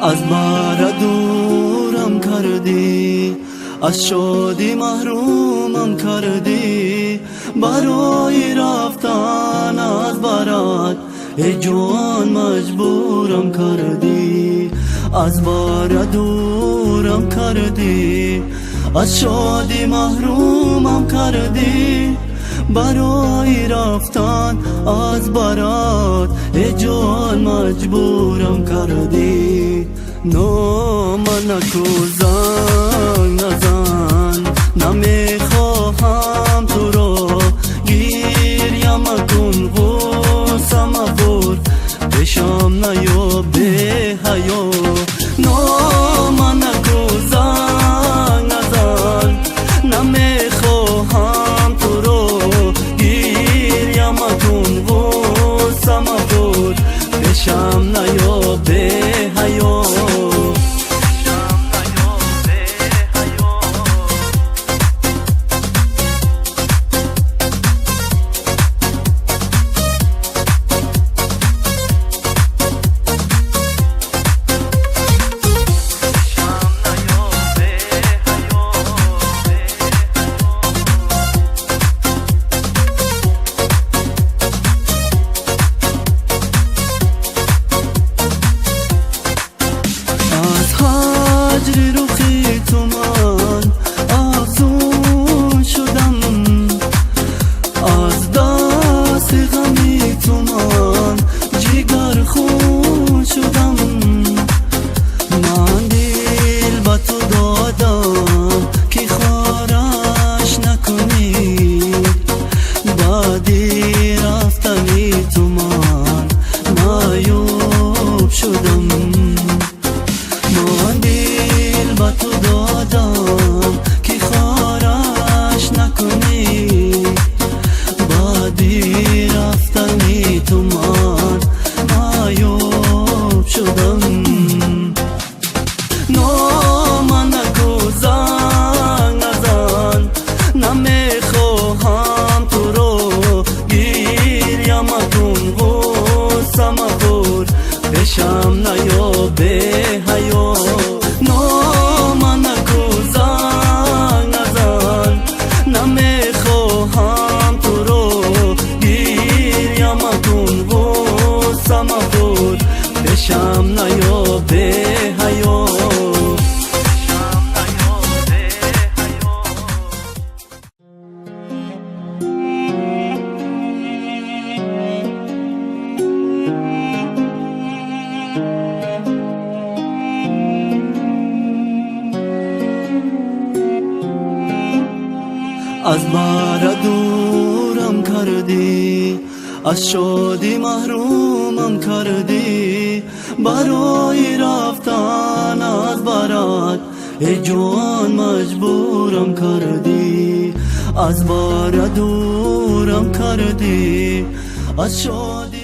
از بر دورم کردی، از شادی محرومم کردی. برای رفتن از برات ای جوان مجبورم کردی. از بر دورم کردی، از شادی محرومم کردی. برای رفتن از برات ای جوان مجبورم کردی. نو من نکو زنگ نزن، نمیخواهم تو رو گریه مکن، غصه مخور، پیشم نیا به حیا. نو من نکو زنگ نزن، نمیخواهم تو رو گریه مکن، غصه مخور، پیشم نیا به حیا. هجر روخی تو من افزون شدم، از دست غمی تو من جگر خون شدم. من دل با تو دادم که خارش نکنی، بعدی رفتنی تو من معیوب شدم. من دل با تو دادم که خارش نکنی، بعدی رفتنی تو من معیوب شدم. نو من نگو زنگ نزن، نمیخواهم تو رو گریه مکن، غصه مخور، پیشم نیا به حیا. نو من نگو زنگ نزن، نمیخواهم تو رو گریه مکن، غصه مخور، پیشم نیا به حیا. از بر دورم کردی، از شادی محرومم کردی. برای رفتن از برات ای جوان مجبورم کردی. از بر دورم کردی، از شادی